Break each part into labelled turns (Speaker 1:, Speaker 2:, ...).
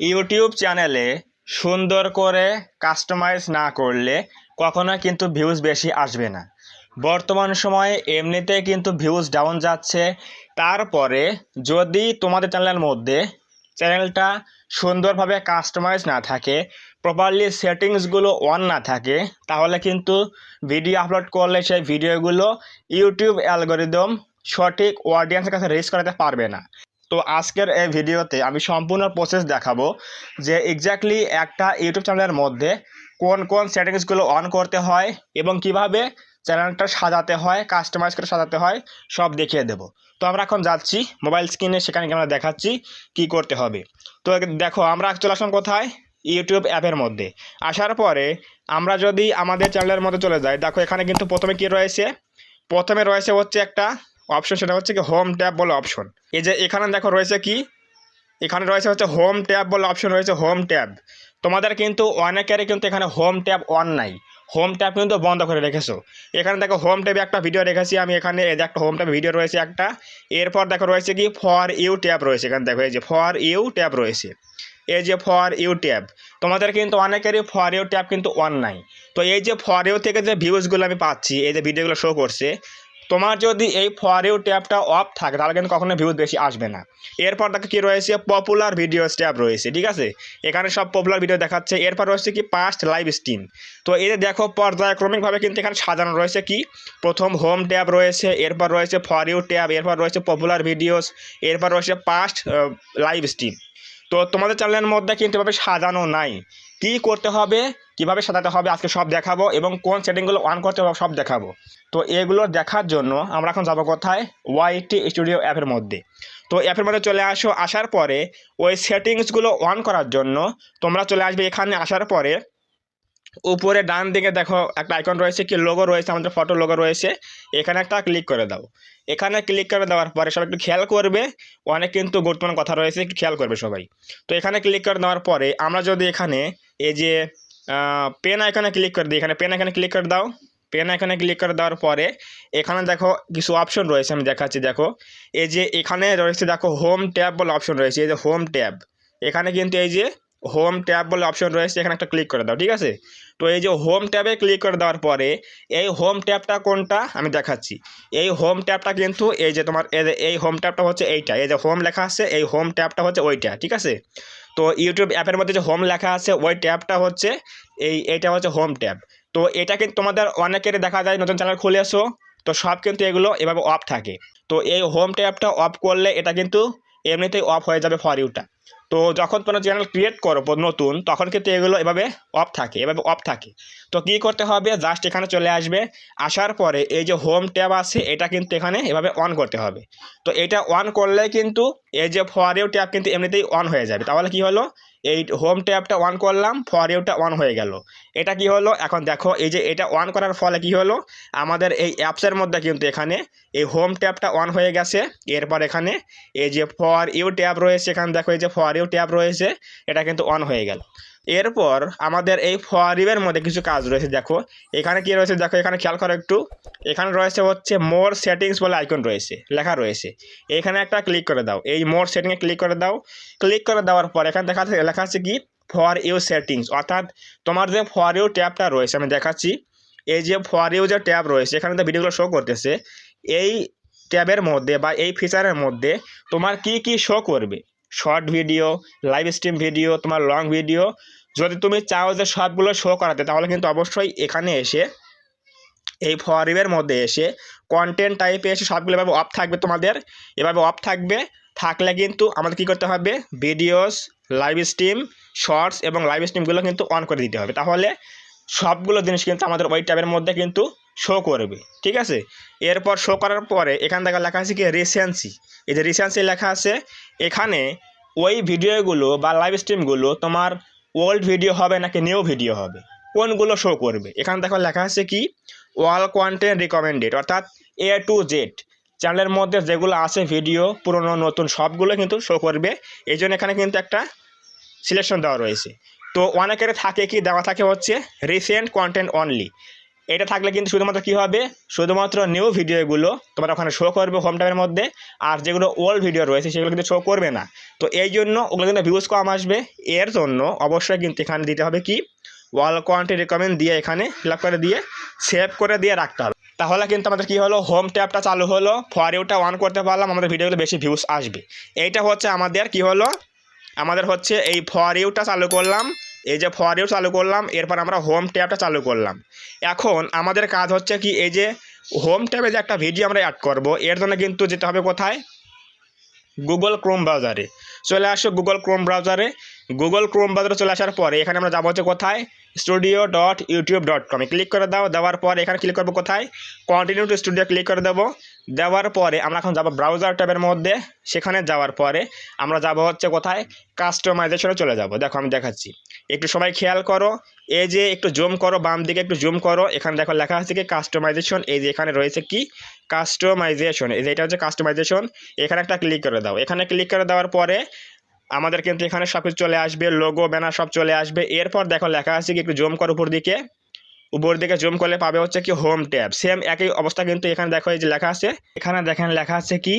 Speaker 1: YouTube চ্যানেলে সুন্দর করে কাস্টমাইজ না করলে কখনো কিন্তু ভিউজ বেশি আসবে না। বর্তমান সময়ে এমনিতে কিন্তু ভিউজ ডাউন যাচ্ছে। তারপরে যদি তোমাদের চ্যানেলের মধ্যে চ্যানেলটা সুন্দরভাবে কাস্টমাইজ না থাকে, প্রপারলি সেটিংসগুলো অন না থাকে, তাহলে কিন্তু ভিডিও আপলোড করলে সেই ভিডিওগুলো ইউটিউব অ্যালগরিদম সঠিক অডিয়েন্সের কাছে রিচ করাতে পারবে না। তো আজকের এই ভিডিওতে আমি সম্পূর্ণ প্রসেস দেখাবো যে এক্স্যাক্টলি একটা ইউটিউব চ্যানেলের মধ্যে কোন কোন সেটিংসগুলো অন করতে হয় এবং কিভাবে চ্যানেলটা সাজাতে হয়, কাস্টমাইজ করে সাজাতে হয়, সব দেখিয়ে দেব। তো আমরা এখন যাচ্ছি মোবাইল স্ক্রিনে, সেখানে আমরা দেখাচ্ছি কি করতে হবে। তো দেখো, আমরা চলে আসলাম কোথায়, ইউটিউব অ্যাপের মধ্যে। আসার পরে আমরা যদি আমাদের চ্যানেলের মধ্যে চলে যাই, দেখো এখানে কিন্তু প্রথমে কি রয়েছে, প্রথমে রয়েছে হচ্ছে একটা অপশন, সেটা হচ্ছে কি হোম ট্যাব বলে অপশন। এই যে এখানে দেখো রয়েছে কি, এখানে রয়েছে হচ্ছে হোম ট্যাব বলে অপশন রয়েছে, হোম ট্যাব। তোমাদের কিন্তু অনেকেরই কিন্তু এখানে হোম ট্যাব অন নাই, হোম ট্যাব কিন্তু বন্ধ করে রেখেছো। এখানে দেখো হোম ট্যাবে একটা ভিডিও রেখেছি আমি, এখানে এই যে একটা হোম ট্যাব ভিডিও রয়েছে একটা। এরপর দেখো রয়েছে কি ফর ইউ ট্যাব রয়েছে, এখানে দেখো এই যে ফর ইউ ট্যাব রয়েছে, এই যে ফর ইউ ট্যাব। তোমাদের কিন্তু অনেকেরই ফর ইউ ট্যাব কিন্তু অন নাই। তো এই যে ফর ইউ থেকে যে ভিউজগুলো আমি পাচ্ছি, এই যে ভিডিওগুলো শো করছে, তোমার যদি এই ফর ইউ ট্যাবটা অফ থাকে তাহলে কিন্তু কখনো ভিউজ বেশি আসবে না। এরপর দেখো কি রয়েছে, পপুলার ভিডিওস ট্যাব রয়েছে, ঠিক আছে, এখানে সব পপুলার ভিডিও দেখাচ্ছে। এরপর রয়েছে কি পাস্ট লাইভ স্ট্রিম। তো এই যে দেখো পর্যায়ক্রমিকভাবে কিন্তু এখানে সাজানো রয়েছে কি, প্রথম হোম ট্যাব রয়েছে, এরপর রয়েছে ফর ইউ ট্যাব, এরপর রয়েছে পপুলার ভিডিওস, এরপর রয়েছে পাস্ট লাইভ স্ট্রিম। তো তোমাদের চ্যানেলের মধ্যে কিন্তু এভাবে সাজানো নাই। কি করতে হবে, কিভাবে সাজাতে হবে আজকে সব দেখাবো, এবং কোন সেটিংগুলো অন করতে হবে সব দেখাবো। তো এগুলো দেখার জন্য আমরা এখন যাবো কোথায়, ওয়াইটি স্টুডিও অ্যাপের মধ্যে। তো অ্যাপের মধ্যে চলে আসো, আসার পরে ওই সেটিংসগুলো অন করার জন্য তোমরা চলে আসবে এখানে। আসার পরে উপরে ডান দিকে দেখো একটা আইকন রয়েছে, কি লোগো রয়েছে, আমাদের ফটো লোগো রয়েছে, এখানে একটা ক্লিক করে দাও। এখানে ক্লিক করে দেওয়ার পরে সবাই একটু খেয়াল করবে, অনেক কিন্তু গুরুত্বপূর্ণ কথা রয়েছে, একটু খেয়াল করবে সবাই। তো এখানে ক্লিক করে দেওয়ার পরে আমরা যদি এখানে এই যে পেন আইকনে ক্লিক করে দিই, এখানে পেন আইকনে ক্লিক করে দাও। পেন আইকনে ক্লিক করে দেওয়ার পরে এখানে দেখো কিছু অপশন রয়েছে, আমি দেখাচ্ছি। দেখো এই যে এখানে রয়েছে, দেখো হোম ট্যাব বলে অপশন রয়েছে, এই যে হোম ট্যাব। এখানে কিন্তু এই যে হোম ট্যাব বলে অপশন রয়েছে, এখানে একটা ক্লিক করে দাও, ঠিক আছে। তো এই যে হোম ট্যাবে ক্লিক করে দেওয়ার পরে এই হোম ট্যাবটা কোনটা আমি দেখাচ্ছি। এই হোম ট্যাবটা কিন্তু এই যে তোমার এই হোম ট্যাবটা হচ্ছে এইটা, এই যে হোম লেখা আছে, এই হোম ট্যাবটা হচ্ছে ওইটা, ঠিক আছে। তো ইউটিউব অ্যাপের মধ্যে যে হোম লেখা আছে ওই ট্যাবটা হচ্ছে এইটা হচ্ছে হোম ট্যাব। তো এটা কিন্তু তোমাদের অনেকেরই দেখা যায়, নতুন চ্যানেল খুলে আসো তো সব কিন্তু এগুলো এভাবে অফ থাকে। তো এই হোম ট্যাবটা অফ করলে এটা কিন্তু এমনিতেই অফ হয়ে যাবে ফর ইউটা। তো যখন কোনো চ্যানেল ক্রিয়েট করো নতুন, তখন কিন্তু এগুলো এভাবে অফ থাকে, এভাবে অফ থাকে। তো কী করতে হবে, জাস্ট এখানে চলে আসবে। আসার পরে এই যে হোম ট্যাব আছে এটা কিন্তু এখানে এভাবে অন করতে হবে। তো এটা অন করলে কিন্তু এই যে ফর ইউ ট্যাব কিন্তু এমনিতেই অন হয়ে যাবে। তাহলে কি হলো, এই হোম ট্যাবটা অন করলাম, ফর ইউটা অন হয়ে গেল। এটা কি হলো, এখন দেখো এই যে এটা অন করার ফলে কি হলো, আমাদের এই অ্যাপসের মধ্যে কিন্তু এখানে এই হোম ট্যাবটা অন হয়ে গেছে। এরপর এখানে এই যে ফর ইউ ট্যাব রয়েছে, এখানে দেখো এই যে ফর ইউ ট্যাব রয়েছে, এটা কিন্তু অন হয়ে গেল। এরপর আমাদের এই ফর ইউ এর মধ্যে কিছু কাজ রয়েছে। দেখো এখানে কি রয়েছে, দেখো এখানে খেয়াল করো একটু, এখানে রয়েছে হচ্ছে মোর সেটিংস বলে আইকন রয়েছে, লেখা রয়েছে, এখানে একটা ক্লিক করে দাও। এই মোর সেটিংয়ে ক্লিক করে দাও। ক্লিক করে দেওয়ার পর এখানে লেখা আছে কি ফর ইউ সেটিংস, অর্থাৎ তোমার যে ফর ইউ ট্যাবটা রয়েছে আমি দেখাচ্ছি। এই যে ফর ইউ যে ট্যাব রয়েছে, এখানে যে ভিডিওগুলো শো করতেছে, এই ট্যাবের মধ্যে বা এই ফিচারের মধ্যে তোমার কি কি শো করবে, short video, live stream video, তোমার লং ভিডিও। যদি তুমি চাও যে সবগুলো শো করাতে, তাহলে কিন্তু অবশ্যই এখানে এসে এই ফর ইউ এর মধ্যে এসে কন্টেন্ট টাইপে এসে সবগুলো এভাবে অফ থাকবে, তোমাদের এভাবে অফ থাকবে। থাকলে কিন্তু আমাদের কী করতে হবে, ভিডিওস, লাইভ স্ট্রিম, শর্টস এবং লাইভ স্ট্রিমগুলো কিন্তু অন করে দিতে হবে। তাহলে সবগুলো জিনিস কিন্তু আমাদের ওই ট্যাবের মধ্যে কিন্তু শো করবে, ঠিক আছে। এরপর শো করার পরে এখান থেকে লেখা আছে কি রিসেন্সি, এই যে রিসেন্সি লেখা আছে, এখানে ওই ভিডিওগুলো বা লাইভ স্ট্রিমগুলো তোমার ওল্ড ভিডিও হবে নাকি নিউ ভিডিও হবে, কোনগুলো শো করবে। এখানে দেখো লেখা আছে কি অল কন্টেন্ট রিকমেন্ডেড, অর্থাৎ এ টু জেড চ্যানেলের মধ্যে যেগুলো আছে ভিডিও পুরনো নতুন সবগুলো কিন্তু শো করবে। এই জন্য এখানে কিন্তু একটা সিলেকশন দেওয়া রয়েছে। তো অনেকের থাকে কি দেওয়া থাকে হচ্ছে রিসেন্ট কন্টেন্ট অনলি, এটা থাকলে কিন্তু শুধুমাত্র কী হবে, শুধুমাত্র নিউ ভিডিওগুলো তোমার ওখানে শো করবে হোম ট্যাবের মধ্যে, আর যেগুলো ওল্ড ভিডিও রয়েছে সেগুলো কিন্তু শো করবে না। তো এই জন্য ওগুলো কিন্তু ভিউজ কম আসবে। এর জন্য অবশ্যই কিন্তু এখানে দিতে হবে কি, ওয়াল কোয়ান্টি রেকমেন্ড দিয়ে এখানে ফিল আপ করে দিয়ে সেভ করে দিয়ে রাখতে হবে। তাহলে কিন্তু আমাদের কী হলো, হোম ট্যাবটা চালু হলো, ফর ইউটা অন করতে পারলাম, আমাদের ভিডিওগুলো বেশি ভিউজ আসবে। এইটা হচ্ছে আমাদের কি হলো, আমাদের হচ্ছে এই ফর ইউটা চালু করলাম, এই যে ফর ইউ চালু করলাম, এরপর আমরা হোম ট্যাবটা চালু করলাম। এখন আমাদের কাজ হচ্ছে কি, এই যে হোম ট্যাবে যে একটা ভিডিও আমরা অ্যাড করব, এর জন্য কিন্তু যেতে হবে কোথায়, গুগল ক্রোম ব্রাউজারে চলে আসো। গুগল ক্রোম ব্রাউজারে চলে আসার পরে এখানে আমরা যাবো হচ্ছে কোথায়, studio.youtube.com ক্লিক করে দাও। দেওয়ার পরে এখানে ক্লিক করবো কোথায়, কন্টিনিউ টু স্টুডিও ক্লিক করে দেবো। দেওয়ার পরে আমরা এখন যাবো ব্রাউজার ট্যাবের মধ্যে। সেখানে যাওয়ার পরে আমরা যাবো হচ্ছে কোথায়, কাস্টমাইজেশনে চলে যাব। দেখো আমি দেখাচ্ছি, একটু সবাই খেয়াল করো, এই যে একটু জুম করো, বাম দিকে একটু জুম করো, এখানে দেখো লেখা আছে কি কাস্টমাইজেশন। এই যে এখানে রয়েছে কি কাস্টমাইজেশন, এই যে এটা হচ্ছে কাস্টমাইজেশন। এখানে একটা ক্লিক করে দাও। এখানে ক্লিক করে দেওয়ার পরে আমাদের কিন্তু এখানে সব কিছু চলে আসবে, লোগো ব্যানার সব চলে আসবে। এরপর দেখো লেখা আছে কি, একটু জুম করো উপর দিকে জুম করলে পাবে হচ্ছে কি হোম ট্যাব। সেম একই অবস্থা কিন্তু এখানে দেখো, এই যে লেখা আছে, এখানে দেখেন লেখা আছে কি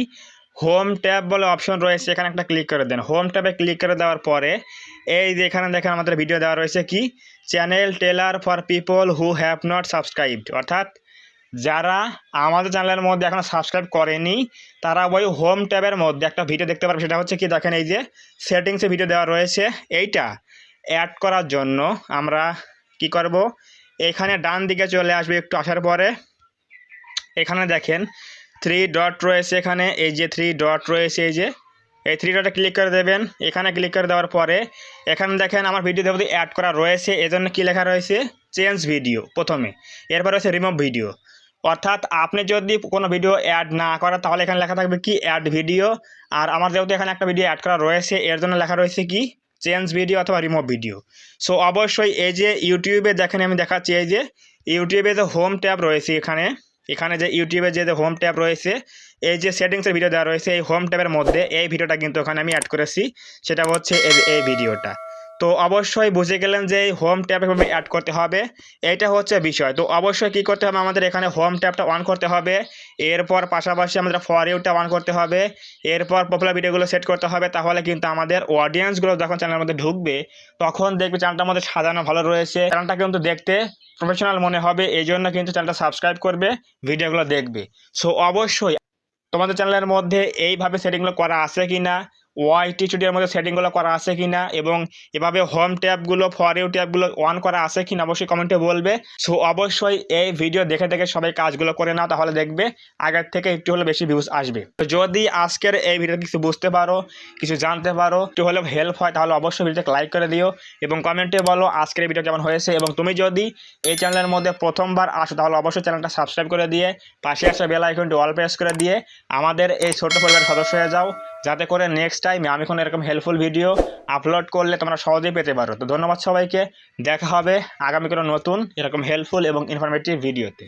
Speaker 1: হোম ট্যাব বলে অপশন রয়েছে, এখানে একটা ক্লিক করে দেন। হোম ট্যাবে ক্লিক করে দেওয়ার পরে এই যে এখানে দেখেন আমাদের ভিডিও দেওয়া রয়েছে কি, channel teller for people who have not subscribed, অর্থাৎ যারা আমাদের চ্যানেলের মধ্যে এখনো সাবস্ক্রাইব করেনি তারা ওই হোম ট্যাবের মধ্যে একটা ভিডিও দেখতে পারবে। সেটা হচ্ছে কি, দেখেন এই যে সেটিংসে ভিডিও দেওয়া রয়েছে, এইটা অ্যাড করার জন্য আমরা কি করব, এখানে ডান দিকে চলে আসবে। একটু আসার পরে এখানে দেখেন 3 ডট রয়েছে, এখানে এই যে 3 ডট রয়েছে, এই 3 ডটে ক্লিক করে দেবেন। এখানে ক্লিক করে দেওয়ার পরে এখানে দেখেন আমার ভিডিও দেবো অ্যাড করা রয়েছে, এজন্য কি লেখা রয়েছে, চেঞ্জ ভিডিও প্রথমে, এরপর রয়েছে রিমুভ ভিডিও। অর্থাৎ আপনি যদি কোনো ভিডিও অ্যাড না করেন তাহলে এখানে লেখা থাকবে কি অ্যাড ভিডিও, আর আমার যেহেতু এখানে একটা ভিডিও অ্যাড করা রয়েছে এর জন্য লেখা রয়েছে কি চেঞ্জ ভিডিও অথবা রিমুভ ভিডিও। সো অবশ্যই এই যে ইউটিউবে দেখেন আমি দেখাচ্ছি, এই যে ইউটিউবে যে হোম ট্যাব রয়েছে, এখানে যে ইউটিউবে যে হোম ট্যাব রয়েছে, এই যে সেটিংসের ভিডিও দেওয়া রয়েছে, এই হোম ট্যাবের মধ্যে এই ভিডিওটা কিন্তু ওখানে আমি অ্যাড করেছি, সেটা হচ্ছে এই ভিডিওটা। তো অবশ্যই বুঝে গেলেন যে এই হোম ট্যাব এভাবে অ্যাড করতে হবে, এইটা হচ্ছে বিষয়। তো অবশ্যই কী করতে হবে, আমাদের এখানে হোম ট্যাবটা অন করতে হবে, এরপর পাশাপাশি আমাদের ফর ইউটা অন করতে হবে, এরপর পপুলার ভিডিওগুলো সেট করতে হবে। তাহলে কিন্তু আমাদের অডিয়েন্সগুলো যখন চ্যানেলের মধ্যে ঢুকবে তখন দেখবে চ্যানেলটার মধ্যে সাজানো ভালো রয়েছে, চ্যানেলটা কিন্তু দেখতে প্রফেশনাল মনে হবে, এই জন্য কিন্তু চ্যানেলটা সাবস্ক্রাইব করবে, ভিডিওগুলো দেখবে। সো অবশ্যই তোমাদের চ্যানেলের মধ্যে এইভাবে সেটিংগুলো করা আছে কি না, ওয়াইটি স্টুডিওর মধ্যে সেটিংগুলো করা আছে কি না, এবং এভাবে হোম ট্যাবগুলো ফর ইউ ট্যাবগুলো অন করা আছে কি না অবশ্যই কমেন্টে বলবে। সো অবশ্যই এই ভিডিও দেখে দেখে সবাই কাজগুলো করে নাও, তাহলে দেখবে আগের থেকে একটু হলে বেশি ভিউজ আসবে। তো যদি আজকের এই ভিডিও কিছু বুঝতে পারো, কিছু জানতে পারো, একটু হলেও হেল্প হয়, তাহলে অবশ্যই ভিডিওটাকে লাইক করে দিও এবং কমেন্টে বলো আজকের এই ভিডিও কেমন হয়েছে। এবং তুমি যদি এই চ্যানেলের মধ্যে প্রথমবার আসো তাহলে অবশ্যই চ্যানেলটা সাবস্ক্রাইব করে দিয়ে পাশে আসা বেল আইকনটি অল প্রেস করে দিয়ে আমাদের এই ছোট্ট পরিবারের সদস্য হয়ে যাও, যাতে করে নেক্সট টাইমে আমি কোনো এরকম হেল্পফুল ভিডিও আপলোড করলে তোমরা সহজেই পেতে পারো। তো ধন্যবাদ সবাইকে, দেখা হবে আগামী কোনো নতুন এরকম হেল্পফুল এবং ইনফরমেটিভ ভিডিওতে।